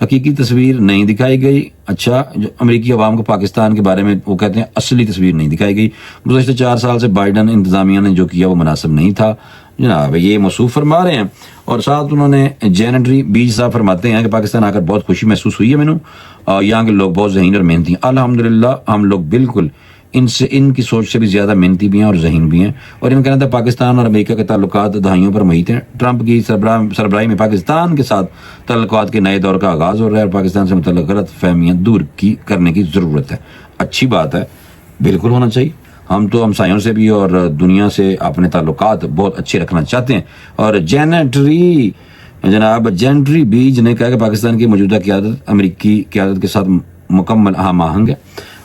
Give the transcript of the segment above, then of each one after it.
حقیقی تصویر نہیں دکھائی گئی. اچھا، جو امریکی عوام کو پاکستان کے بارے میں وہ کہتے ہیں اصلی تصویر نہیں دکھائی گئی. گزشتہ 4 سال سے بائیڈن انتظامیہ نے جو کیا وہ مناسب نہیں تھا. جناب یہ موصوف فرما رہے ہیں. اور ساتھ انہوں نے جینٹری بیج صاحب فرماتے ہیں کہ پاکستان آ کر بہت خوشی محسوس ہوئی ہے مینو، اور یہاں کے لوگ بہت ذہین اور محنتی ہیں. الحمدللہ ہم لوگ بالکل ان کی سوچ سے بھی زیادہ محنتی بھی ہیں اور ذہین بھی ہیں. اور ان کا کہنا تھا پاکستان اور امریکہ کے تعلقات دہائیوں پر محیط ہیں. ٹرمپ کی سربراہی میں پاکستان کے ساتھ تعلقات کے نئے دور کا آغاز ہو رہا ہے اور پاکستان سے متعلق غلط فہمیاں دور کرنے کی ضرورت ہے. اچھی بات ہے، بالکل ہونا چاہیے. ہم تو ہمسایوں سے بھی اور دنیا سے اپنے تعلقات بہت اچھے رکھنا چاہتے ہیں. اور جینٹری بیج نے کہا کہ پاکستان کی موجودہ قیادت امریکی قیادت کے ساتھ مکمل ہم آہنگ ہے.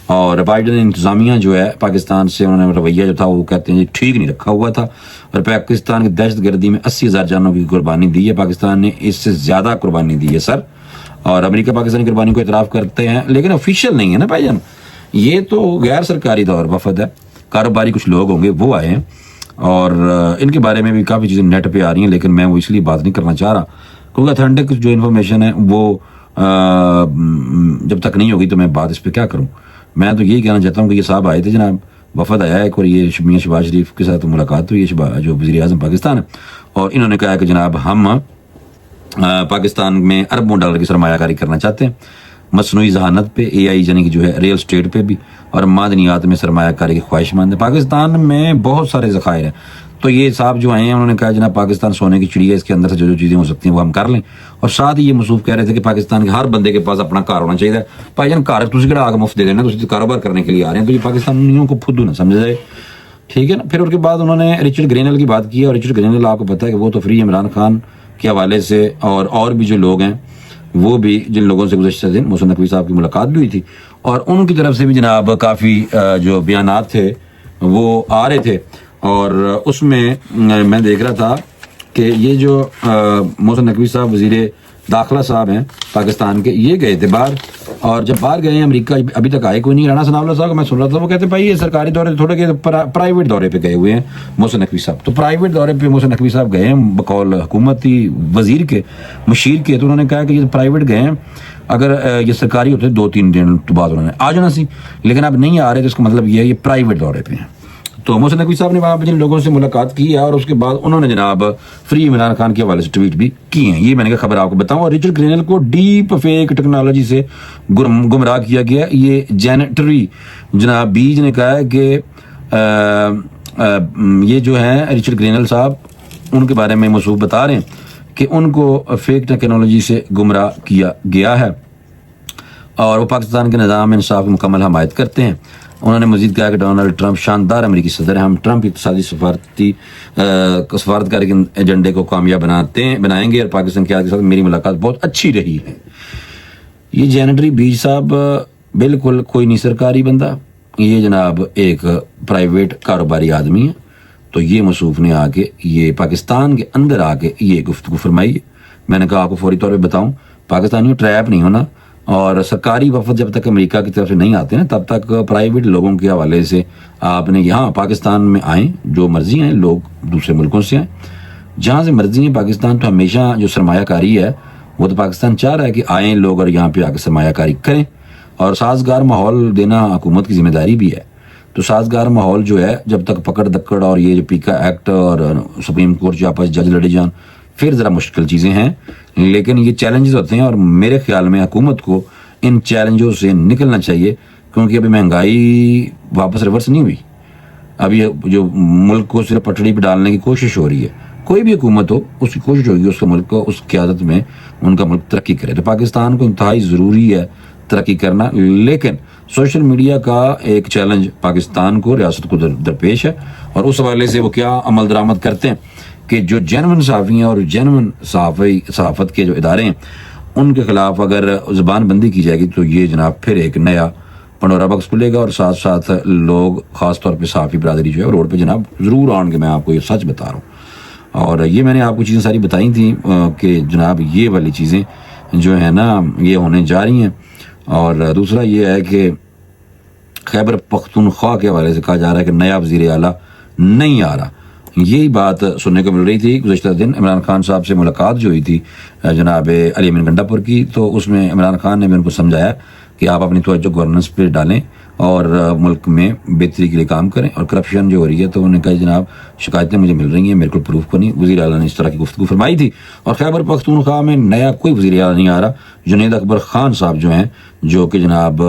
اور بائیڈن انتظامیہ جو ہے پاکستان سے انہوں نے رویہ جو تھا وہ کہتے ہیں ٹھیک نہیں رکھا ہوا تھا. اور پاکستان کی دہشت گردی میں 80,000 جانوں کی قربانی دی ہے. پاکستان نے اس سے زیادہ قربانی دی ہے سر. اور امریکہ پاکستان کی قربانی کو اعتراف کرتے ہیں لیکن آفیشیل نہیں ہے نا بھائی جان. یہ تو غیر سرکاری طور وفد ہے، کاروباری کچھ لوگ ہوں گے وہ آئے ہیں. اور ان کے بارے میں بھی کافی چیزیں نیٹ پہ آ رہی ہیں لیکن میں وہ اس لیے بات نہیں کرنا چاہ رہا کیونکہ اتھینٹک جو انفارمیشن ہے وہ جب تک نہیں ہوگی تو میں بات اس پہ کیا کروں. میں تو یہی کہنا چاہتا ہوں کہ یہ صاحب آئے تھے جناب، وفد آیا ہے اور یہ میاں شہباز شریف کے ساتھ ملاقات ہوئی ہے جو وزیر اعظم پاکستان ہے. اور انہوں نے کہا کہ جناب ہم پاکستان میں اربوں ڈالر کی سرمایہ کاری کرنا چاہتے ہیں، مصنوعی ذہانت پہ، اے آئی یعنی کہ جو ہے ریل اسٹیٹ پہ بھی، اور معدنیات میں سرمایہ کاری کی خواہش مند ہے. پاکستان میں بہت سارے ذخائر ہیں. تو یہ صاحب جو آئے ہیں انہوں نے کہا جناب پاکستان سونے کی چڑیا ہے، اس کے اندر سے جو چیزیں ہو سکتی ہیں وہ ہم کر لیں. اور ساتھ ہی یہ موصوف کہہ رہے تھے کہ پاکستان کے ہر بندے کے پاس اپنا کار ہونا چاہیے. بھائی جان کار تجھے کہڑا آگے مفت دے دینا، تجھے کاروبار کرنے کے لیے آ رہے ہیں، تو یہ پاکستانیوں کو پھدو نہ سمجھا جائے، ٹھیک ہے نا. پھر اس کے بعد انہوں نے رچرڈ گرینل کی بات کی. اور رچرڈ گرینل آپ کو پتہ ہے کہ وہ تو فری عمران خان کے حوالے سے اور بھی جو لوگ ہیں وہ بھی جن لوگوں سے گزشتہ دن محسن نقوی صاحب کی ملاقات بھی ہوئی تھی اور ان کی طرف سے بھی جناب کافی جو بیانات تھے وہ آ رہے تھے. اور اس میں میں دیکھ رہا تھا کہ یہ جو محسن نقوی صاحب وزیر داخلہ صاحب ہیں پاکستان کے، یہ گئے تھے باہر. اور جب باہر گئے ہیں امریکہ ابھی تک آئے کوئی نہیں. رانا ثناء اللہ صاحب کو میں سن رہا تھا وہ کہتے ہیں بھائی یہ سرکاری دورے تھوڑے کہ پرائیویٹ دورے پہ گئے ہوئے ہیں محسن نقوی صاحب. تو پرائیویٹ دورے پہ محسن نقوی صاحب گئے ہیں بقول حکومتی وزیر کے، مشیر کے. تو انہوں نے کہا کہ یہ پرائیویٹ گئے ہیں، اگر یہ سرکاری ہوتے 2-3 دن تو بعد انہوں نے آ جانا سی، لیکن اب نہیں آ رہے تو اس کا مطلب یہ ہے یہ پرائیویٹ دورے پہ ہیں. تو محسن نقوی صاحب نے وہاں پہ جن لوگوں سے ملاقات کی ہے اور اس کے بعد انہوں نے جناب فری عمران خان کے حوالے سے ٹویٹ بھی کی ہیں. یہ میں نے کہا خبر آپ کو بتاؤں. اور رچرڈ گرینل کو ڈیپ فیک ٹیکنالوجی سے گمراہ کیا گیا. یہ جینٹری جناب بیج نے کہا ہے کہ یہ جو ہیں رچرڈ گرینل صاحب ان کے بارے میں موصوف بتا رہے ہیں کہ ان کو فیک ٹیکنالوجی سے گمراہ کیا گیا ہے اور وہ پاکستان کے نظام انصاف کی مکمل حمایت کرتے ہیں. انہوں نے مزید کہا کہ ڈونلڈ ٹرمپ شاندار امریکی صدر ہیں، ہم ٹرمپ اقتصادی سفارتکاری کے ایجنڈے کو کامیاب بنائیں گے اور پاکستان کے ساتھ میری ملاقات بہت اچھی رہی ہے. یہ جینٹری بیج صاحب بالکل کوئی نہیں سرکاری بندہ، یہ جناب ایک پرائیویٹ کاروباری آدمی ہے. تو یہ موصوف نے آ کے یہ پاکستان کے اندر آ کے یہ گفتگو فرمائی ہے. میں نے کہا آپ کو فوری طور پہ بتاؤں پاکستانیوں ٹریپ نہیں ہونا، اور سرکاری وفد جب تک امریکہ کی طرف سے نہیں آتے ہیں تب تک پرائیویٹ لوگوں کے حوالے سے آپ نے یہاں پاکستان میں آئیں، جو مرضی ہیں لوگ دوسرے ملکوں سے آئیں، جہاں سے مرضی ہیں. پاکستان تو ہمیشہ جو سرمایہ کاری ہے وہ تو پاکستان چاہ رہا ہے کہ آئیں لوگ اور یہاں پہ آ کے سرمایہ کاری کریں، اور سازگار ماحول دینا حکومت کی ذمہ داری بھی ہے. تو سازگار ماحول جو ہے جب تک پکڑ دکڑ اور یہ جو پیکا ایکٹ اور سپریم کورٹ جو آپس جج لڑے جان پھر ذرا مشکل چیزیں ہیں، لیکن یہ چیلنجز ہوتے ہیں اور میرے خیال میں حکومت کو ان چیلنجوں سے نکلنا چاہیے کیونکہ ابھی مہنگائی واپس ریورس نہیں ہوئی. ابھی جو ملک کو صرف پٹڑی پہ ڈالنے کی کوشش ہو رہی ہے. کوئی بھی حکومت ہو اس کی کوشش ہوگی اس کا ملک کو اس قیادت میں ان کا ملک ترقی کرے. تو پاکستان کو انتہائی ضروری ہے ترقی کرنا، لیکن سوشل میڈیا کا ایک چیلنج پاکستان کو ریاست کو درپیش ہے اور اس حوالے سے وہ کیا عمل درآمد کرتے ہیں کہ جو جینون صحافی ہیں اور جینون صحافت کے جو ادارے ہیں ان کے خلاف اگر زبان بندی کی جائے گی تو یہ جناب پھر ایک نیا پنڈورا باکس کھلے گا اور ساتھ ساتھ لوگ خاص طور پہ صحافی برادری جو ہے روڈ پہ جناب ضرور آن کے میں آپ کو یہ سچ بتا رہا ہوں. اور یہ میں نے آپ کو چیزیں ساری بتائی تھیں کہ جناب یہ والی چیزیں جو ہیں نا یہ ہونے جا رہی ہیں. اور دوسرا یہ ہے کہ خیبر پختونخوا کے حوالے سے کہا جا رہا ہے کہ نیا وزیر اعلیٰ نہیں آ رہا. یہی بات سننے کو مل رہی تھی گزشتہ دن عمران خان صاحب سے ملاقات جو ہوئی تھی جناب علی امین گنڈا پور کی، تو اس میں عمران خان نے بھی ان کو سمجھایا کہ آپ اپنی توجہ گورننس پہ ڈالیں اور ملک میں بہتری کے لیے کام کریں، اور کرپشن جو ہو رہی ہے تو انہوں نے کہا جناب شکایتیں مجھے مل رہی ہیں، میرے کو پروف کو نہیں۔ وزیر اعلیٰ نے اس طرح کی گفتگو فرمائی تھی۔ اور خیبر پختونخوا میں نیا کوئی وزیر اعلیٰ نہیں آ رہا، جنید اکبر خان صاحب جو ہیں، جو کہ جناب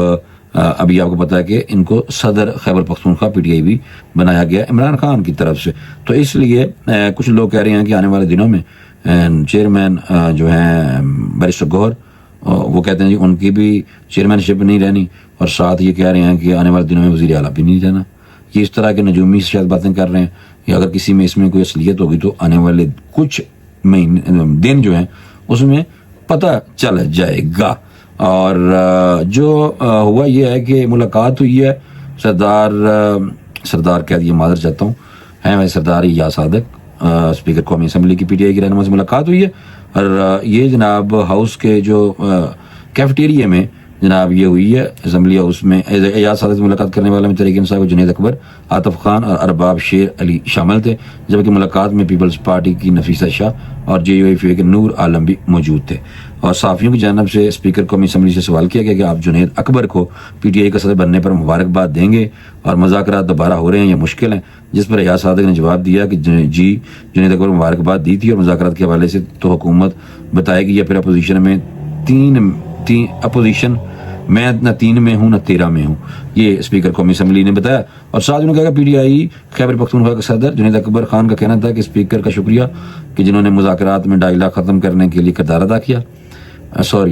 ابھی آپ کو پتا ہے کہ ان کو صدر Khyber Pakhtunkhwa P T I بھی بنایا گیا عمران خان کی طرف سے، تو اس لیے کچھ لوگ کہہ رہے ہیں کہ آنے والے دنوں میں چیئرمین جو ہیں بیرسٹر گوہر، وہ کہتے ہیں جی ان کی بھی چیئرمین شپ نہیں رہنی، اور ساتھ یہ کہہ رہے ہیں کہ آنے والے دنوں میں وزیر اعلیٰ بھی نہیں رہنا۔ یہ اس طرح کے نجومی شاید باتیں کر رہے ہیں، یا اگر کسی میں اس میں کوئی اصلیت ہوگی تو آنے والے کچھ دن جو ہیں اس میں پتہ چل جائے گا۔ اور جو ہوا یہ ہے کہ ملاقات ہوئی ہے سردار کہہ دیے، معذرت چاہتا ہوں، ہیں میں سردار یا صادق اسپیکر قومی اسمبلی کی پی ٹی آئی کی رہنما سے ملاقات ہوئی ہے، اور یہ جناب ہاؤس کے جو کیفیٹیریا میں جناب یہ ہوئی ہے اسمبلی ہاؤس میں۔ ایاز صادق سے ملاقات کرنے والے میں تحریک انصاف جنید اکبر، عاطف خان اور ارباب شیر علی شامل تھے، جبکہ ملاقات میں پیپلز پارٹی کی نفیسہ شاہ اور جے یو ایف اے کے نور عالم بھی موجود تھے۔ اور صحافیوں کی جانب سے اسپیکر قومی اسمبلی سے سوال کیا گیا کہ آپ جنید اکبر کو پی ٹی آئی کا صدر بننے پر مبارکباد دیں گے اور مذاکرات دوبارہ ہو رہے ہیں یا مشکل ہیں، جس پر ایاز صادق نے جواب دیا کہ جی جنید اکبر مبارکباد دی تھی، اور مذاکرات کے حوالے سے تو حکومت بتائے گی، یا پھر اپوزیشن میں اپوزیشن میں نہ 3 میں ہوں نہ 13 میں ہوں، یہ اسپیکر قومی اسمبلی نے بتایا۔ اور ساتھ انہوں نے کہا کہ P T I Khyber Pakhtunkhwa کے صدر جنید اکبر خان کا کہنا تھا کہ اسپیکر کا شکریہ کہ جنہوں نے مذاکرات میں ڈائلاگ ختم کرنے کے لیے کردار ادا کیا،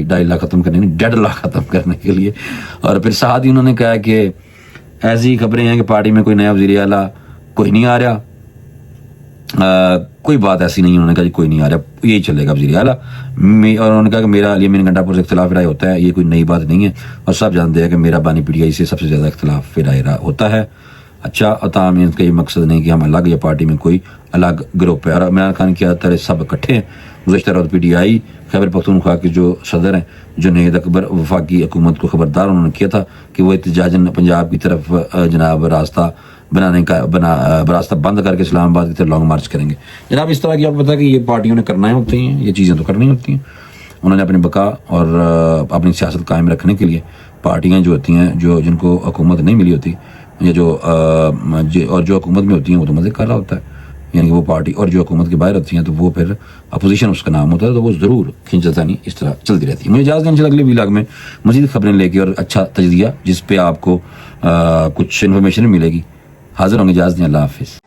ڈائلاگ ختم کرنے نہیں، ڈیڈ لاک ختم کرنے کے لیے۔ اور پھر ساتھ ہی انہوں نے کہا کہ ایسی خبریں ہیں کہ پارٹی میں کوئی نیا وزیر اعلیٰ کوئی نہیں آ رہا، کوئی بات ایسی نہیں، انہوں نے کہا کہ کوئی نہیں آ رہا، یہی چلے گا وزیر اعلیٰ۔ اور انہوں نے کہا کہ میرا علی امین گنڈا پور سے اختلاف رائے ہوتا ہے، یہ کوئی نئی بات نہیں ہے، اور سب جانتے ہیں کہ میرا بانی پی ٹی آئی سے سب سے زیادہ اختلاف رائے ہوتا ہے۔ اچھا، عطا امین کا یہ مقصد نہیں کہ ہم الگ یا پارٹی میں کوئی الگ گروپ ہے، اور عمران خان کی طرح سب اکٹھے ہیں۔ گزشتہ روز P T I Khyber Pakhtunkhwa کے جو صدر ہیں جنید اکبر وفاقی حکومت کو خبردار انہوں نے کیا تھا کہ وہ احتجاجاً پنجاب کی طرف جناب راستہ راستہ بند کر کے اسلام آباد کی طرف لانگ مارچ کریں گے۔ جناب اس طرح کی آپ کو پتا کہ یہ پارٹیوں نے کرنا ہوتی ہیں، یہ چیزیں تو کرنی ہوتی ہیں۔ انہوں نے اپنی بقا اور اپنی سیاست قائم رکھنے کے لیے پارٹیاں جو ہوتی ہیں جن کو حکومت نہیں ملی ہوتی، یا جو حکومت میں ہوتی ہیں وہ تو مزے کر رہا ہوتا ہے، یعنی کہ وہ پارٹی، اور جو حکومت کے باہر ہوتی ہیں تو وہ پھر اپوزیشن اس کا نام ہوتا ہے، تو وہ ضرور کھینچتا نہیں، اس طرح چلتی رہتی ہے۔ مجھے اجازت دیں، اگلے ولاگ میں مزید خبریں لے کے اور اچھا تجزیہ جس پہ آپ کو کچھ انفارمیشن ملے گی، حاضر ہوں گے۔ اجازت دیں، اللہ حافظ۔